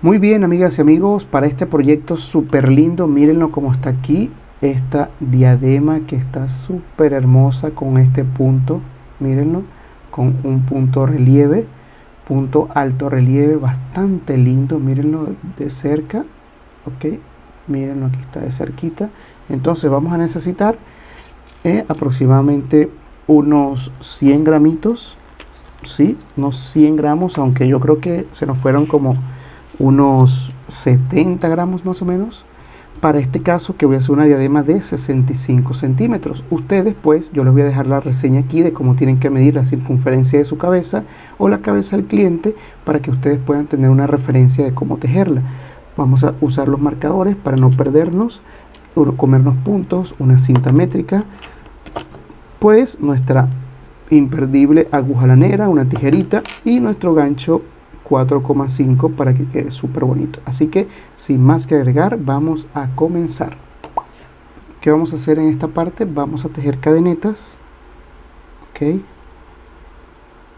Muy bien, amigas y amigos, para este proyecto súper lindo, mírenlo como está aquí, esta diadema que está súper hermosa con este punto, mírenlo, con un punto relieve, punto alto relieve, bastante lindo, mírenlo de cerca, ok, mírenlo, aquí está de cerquita. Entonces vamos a necesitar aproximadamente unos 100 gramitos, sí, unos 100 gramos, aunque yo creo que se nos fueron como unos 70 gramos más o menos. Para este caso, que voy a hacer una diadema de 65 centímetros. Ustedes, pues, yo les voy a dejar la reseña aquí de cómo tienen que medir la circunferencia de su cabeza o la cabeza del cliente para que ustedes puedan tener una referencia de cómo tejerla. Vamos a usar los marcadores para no perdernos, comernos puntos, una cinta métrica, pues nuestra imperdible aguja lanera, una tijerita y nuestro gancho 4,5 para que quede súper bonito. Así que sin más que agregar, vamos a comenzar. ¿Qué vamos a hacer en esta parte? Vamos a tejer cadenetas, ok,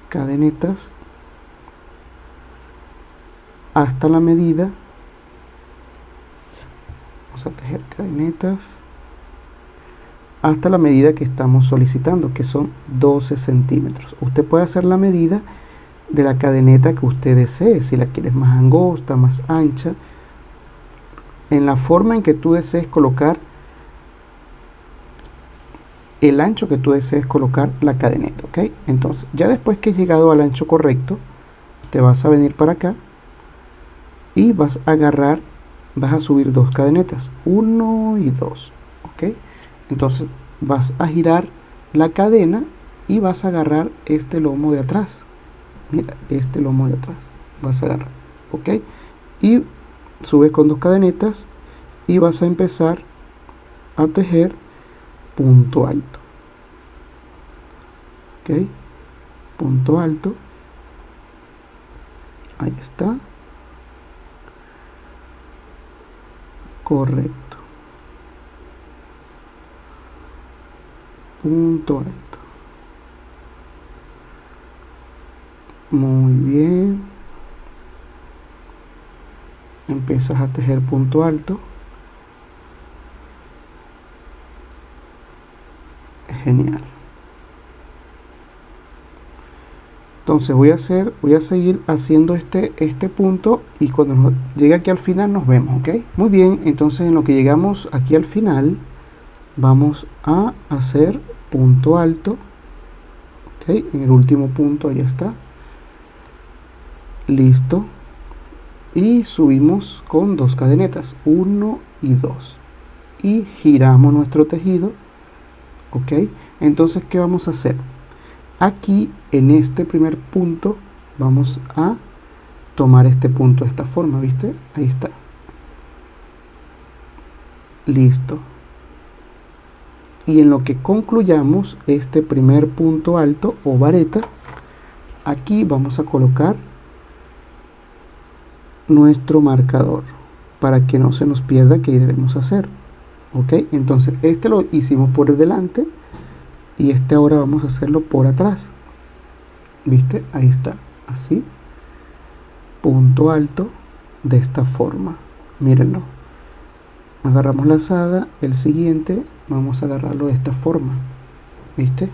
cadenetas hasta la medida. Vamos a tejer cadenetas hasta la medida que estamos solicitando, que son 12 centímetros. Usted puede hacer la medida de la cadeneta que usted desee, si la quieres más angosta, más ancha, en la forma en que tú desees colocar el ancho que tú desees colocar la cadeneta, ok. Entonces ya después que has llegado al ancho correcto, te vas a venir para acá y vas a agarrar, vas a subir dos cadenetas, 1 y 2, ok. Entonces vas a girar la cadena y vas a agarrar este lomo de atrás. Mira, este lomo de atrás vas a agarrar, ok, y subes con dos cadenetas y vas a empezar a tejer punto alto, ok, punto alto, ahí está, correcto, punto alto. Muy bien. Empiezas a tejer punto alto. Genial. Entonces voy a seguir haciendo este punto y cuando llegue aquí al final nos vemos, ¿ok? Muy bien, entonces en lo que llegamos aquí al final vamos a hacer punto alto, ¿ok? En el último punto, ya está. Listo, y subimos con dos cadenetas, 1 y 2, y giramos nuestro tejido, ok. Entonces, ¿qué vamos a hacer? Aquí en este primer punto vamos a tomar este punto de esta forma, ¿viste? Ahí está, listo, y en lo que concluyamos este primer punto alto o vareta, aquí vamos a colocar nuestro marcador para que no se nos pierda qué debemos hacer, ok. Entonces este lo hicimos por delante y este ahora vamos a hacerlo por atrás, viste, ahí está, así, punto alto de esta forma, mírenlo, agarramos la lazada, el siguiente vamos a agarrarlo de esta forma, viste,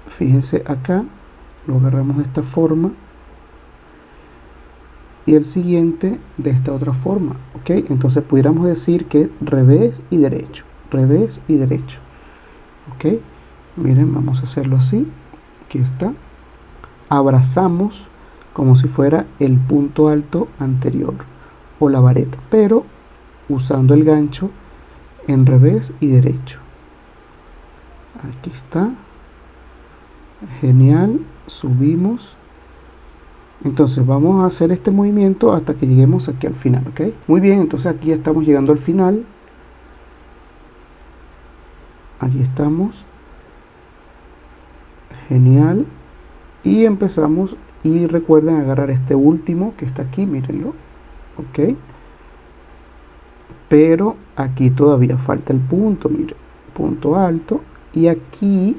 fíjense acá, lo agarramos de esta forma y el siguiente de esta otra forma, ok. Entonces pudiéramos decir que revés y derecho, ok. Miren, vamos a hacerlo así, aquí está, abrazamos como si fuera el punto alto anterior o la vareta, pero usando el gancho en revés y derecho. Aquí está, genial, subimos. Entonces vamos a hacer este movimiento hasta que lleguemos aquí al final, ok. Muy bien, entonces aquí ya estamos llegando al final, aquí estamos, genial, y empezamos, y recuerden agarrar este último que está aquí, mírenlo, ok, pero aquí todavía falta el punto, miren, punto alto, y aquí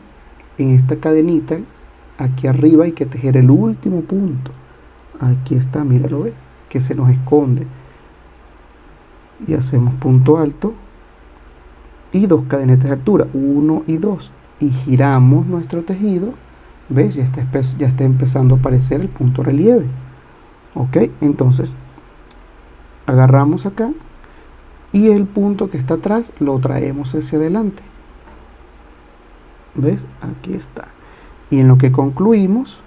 en esta cadenita aquí arriba hay que tejer el último punto. Aquí está, míralo, ¿ves? Que se nos esconde. Y hacemos punto alto y 2 cadenetas de altura, 1 y 2, y giramos nuestro tejido. ¿Ves? Ya está empezando a aparecer el punto relieve. Ok, entonces agarramos acá y el punto que está atrás lo traemos hacia adelante. ¿Ves? Aquí está. Y en lo que concluimos,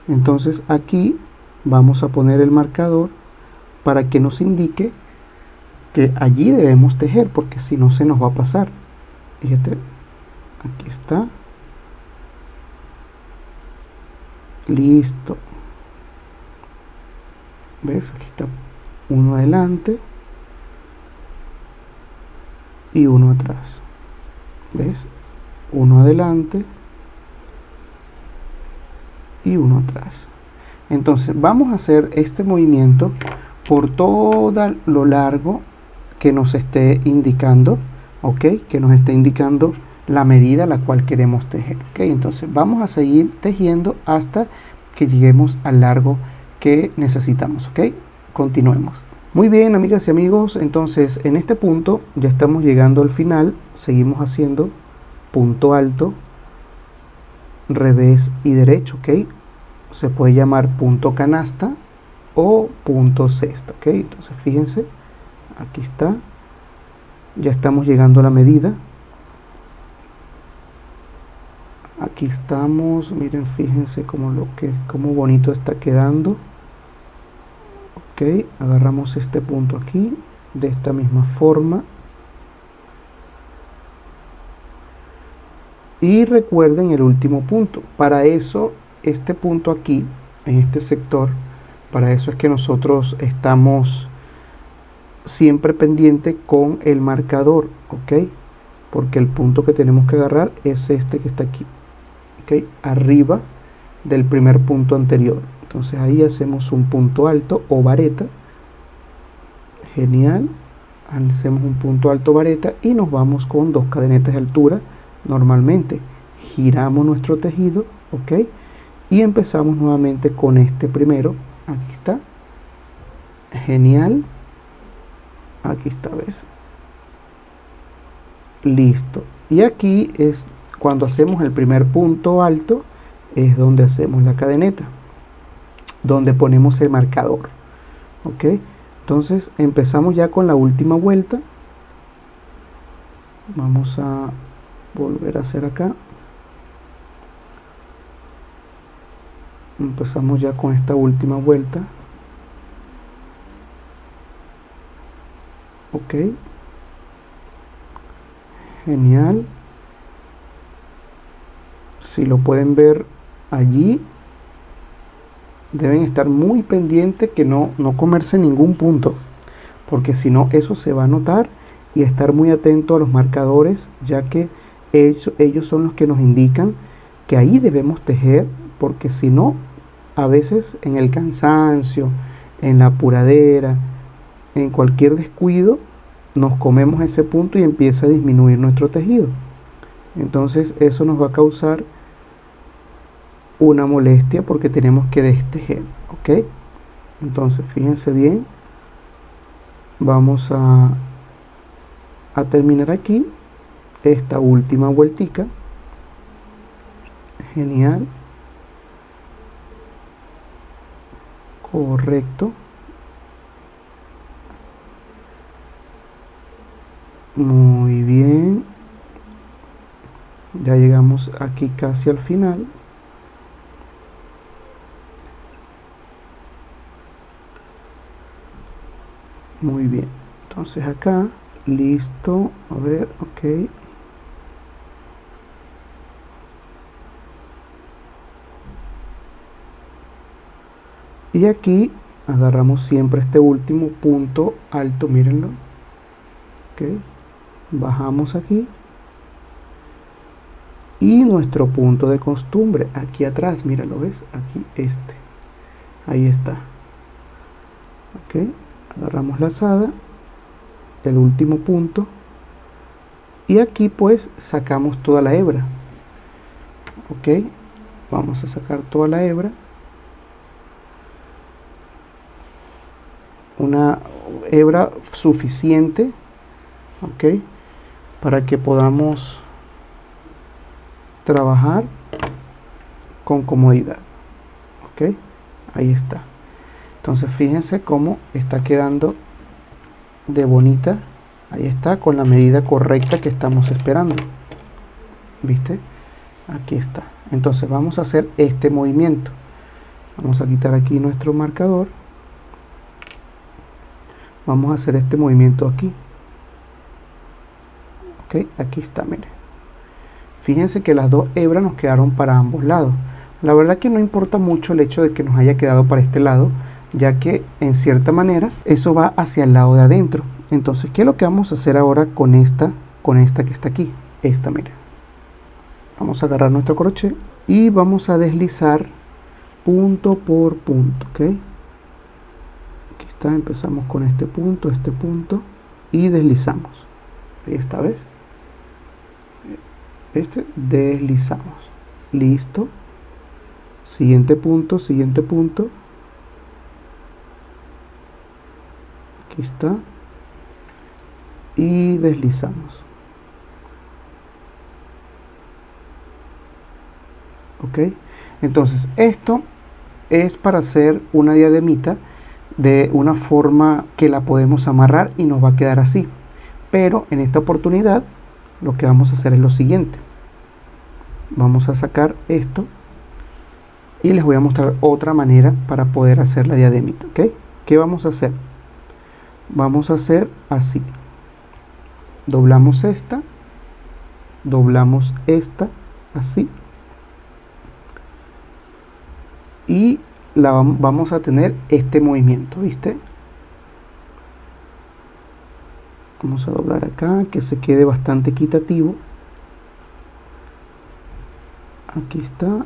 entonces aquí vamos a poner el marcador para que nos indique que allí debemos tejer, porque si no se nos va a pasar. Fíjate, aquí está. Listo. ¿Ves? Aquí está uno adelante y uno atrás. ¿Ves? Uno adelante y uno atrás. Entonces vamos a hacer este movimiento por todo lo largo que nos esté indicando, ok, que nos esté indicando la medida a la cual queremos tejer. Ok, entonces vamos a seguir tejiendo hasta que lleguemos al largo que necesitamos. Ok, continuemos. Muy bien, amigas y amigos, entonces en este punto ya estamos llegando al final. Seguimos haciendo punto alto, revés y derecho. Ok, se puede llamar punto canasta o punto cesta. Ok, entonces fíjense, aquí está, ya estamos llegando a la medida. Aquí estamos, miren, fíjense cómo bonito está quedando. Ok, agarramos este punto aquí de esta misma forma. Y recuerden el último punto. Para eso, este punto aquí, en este sector, para eso es que nosotros estamos siempre pendiente con el marcador, ok, porque el punto que tenemos que agarrar es este que está aquí, ok, arriba del primer punto anterior. Entonces ahí hacemos un punto alto o vareta. Genial, hacemos un punto alto vareta y nos vamos con 2 cadenetas de altura. Normalmente giramos nuestro tejido, ok, y empezamos nuevamente con este primero. Aquí está, genial, aquí está, ¿ves? Listo. Y aquí es cuando hacemos el primer punto alto, es donde hacemos la cadeneta, donde ponemos el marcador. Ok, entonces empezamos ya con la última vuelta. Vamos a volver a hacer acá. Empezamos ya con esta última vuelta. Ok, genial. Si lo pueden ver allí, deben estar muy pendientes que no comerse ningún punto, porque si no eso se va a notar, y estar muy atento a los marcadores, ya que ellos son los que nos indican que ahí debemos tejer, porque si no, a veces en el cansancio, en la apuradera, en cualquier descuido, nos comemos ese punto y empieza a disminuir nuestro tejido. Entonces eso nos va a causar una molestia porque tenemos que destejer. Ok, entonces fíjense bien, vamos a terminar aquí esta última vueltica. Genial, correcto, muy bien, ya llegamos aquí casi al final. Muy bien, entonces acá, listo, a ver, ok. Y aquí agarramos siempre este último punto alto, mírenlo. Ok, bajamos aquí. Y nuestro punto de costumbre, aquí atrás, míralo, ¿ves? Aquí este. Ahí está. Ok, agarramos lazada, el último punto. Y aquí pues sacamos toda la hebra. Ok, Vamos a sacar toda la hebra. Una hebra suficiente, ok, para que podamos trabajar con comodidad, ok. Ahí está. Entonces fíjense cómo está quedando de bonita. Ahí está, con la medida correcta que estamos esperando, ¿viste? Aquí está. Entonces vamos a hacer este movimiento. Vamos a quitar aquí nuestro marcador. Vamos a hacer este movimiento aquí. Ok, aquí está, miren. Fíjense que las dos hebras nos quedaron para ambos lados. La verdad que no importa mucho el hecho de que nos haya quedado para este lado, ya que en cierta manera eso va hacia el lado de adentro. Entonces, ¿qué es lo que vamos a hacer ahora con esta que está aquí? Esta, miren. Vamos a agarrar nuestro crochet y vamos a deslizar punto por punto, ¿ok? Aquí está, empezamos con este punto y deslizamos. Ahí está, ¿ves? Deslizamos. Listo. Siguiente punto. Aquí está. Y deslizamos. Ok. Entonces esto es para hacer una diademita de una forma que la podemos amarrar y nos va a quedar así. Pero en esta oportunidad lo que vamos a hacer es lo siguiente. Vamos a sacar esto y les voy a mostrar otra manera para poder hacer la diademita, ¿ok? ¿Qué vamos a hacer? Vamos a hacer así. Doblamos esta así, y vamos a tener este movimiento, ¿viste? Vamos a doblar acá, que se quede bastante equitativo. Aquí está,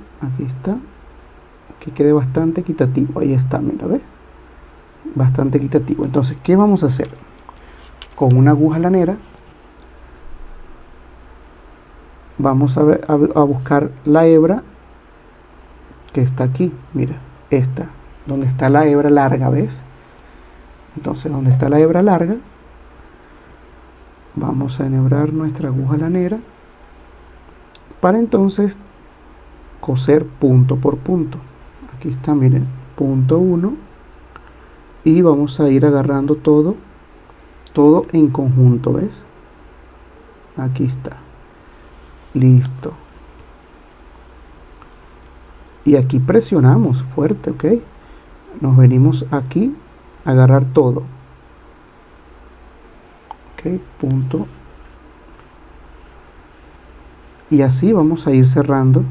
que quede bastante equitativo. Ahí está, mira, ¿ves? Bastante equitativo. Entonces, ¿qué vamos a hacer? Con una aguja lanera vamos a buscar la hebra que está aquí, mira, esta, donde está la hebra larga, ¿ves? Entonces, donde está la hebra larga, vamos a enhebrar nuestra aguja lanera para entonces coser punto por punto. Aquí está, miren, punto 1, y vamos a ir agarrando todo en conjunto, ¿ves? Aquí está. Listo. Y aquí presionamos fuerte, ¿ok? Nos venimos aquí a agarrar todo. Ok, punto. Y así vamos a ir cerrando.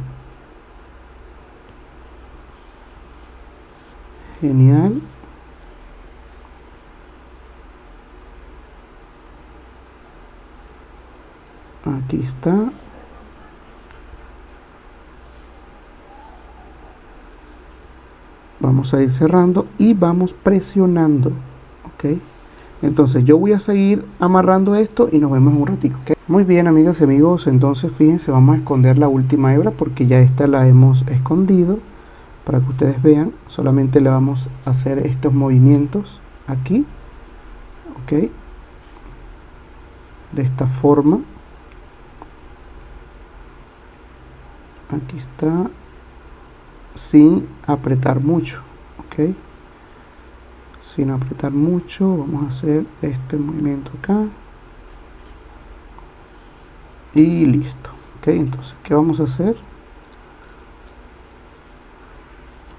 Genial. Aquí está. Vamos a ir cerrando y vamos presionando, ok. Entonces yo voy a seguir amarrando esto y nos vemos en un ratito, ¿okay? Muy bien, amigas y amigos, entonces fíjense, vamos a esconder la última hebra porque ya esta la hemos escondido. Para que ustedes vean, solamente le vamos a hacer estos movimientos aquí, ok, de esta forma. Aquí está, sin apretar mucho, ok, sin apretar mucho. Vamos a hacer este movimiento acá y listo, ok. Entonces, ¿qué vamos a hacer?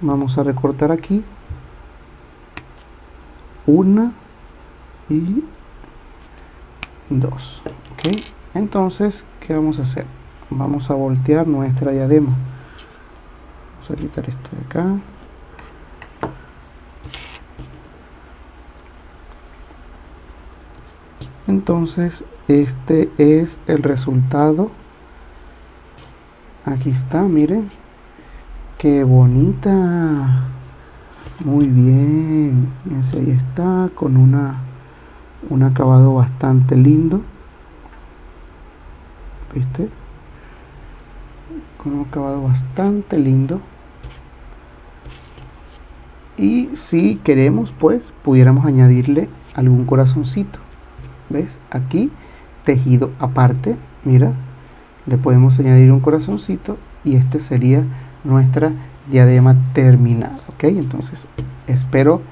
Vamos a recortar aquí una y dos, ok. Entonces, ¿qué vamos a hacer? Vamos a voltear nuestra diadema. Vamos a quitar esto de acá. Entonces, este es el resultado. Aquí está, miren. ¡Qué bonita! Muy bien. Fíjense, ahí está, con un acabado bastante lindo. ¿Viste? con un acabado bastante lindo. Y si queremos, pues pudiéramos añadirle algún corazoncito. ¿Ves? Aquí tejido aparte, mira, le podemos añadir un corazoncito y este sería nuestra diadema terminada. Ok, entonces espero,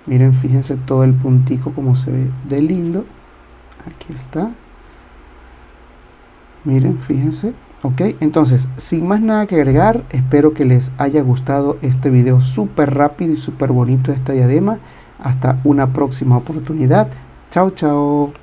miren, fíjense todo el puntico como se ve de lindo. Aquí está, miren, fíjense. Ok, entonces sin más nada que agregar, espero que les haya gustado este video súper rápido y súper bonito de esta diadema. Hasta una próxima oportunidad. Chao, chao.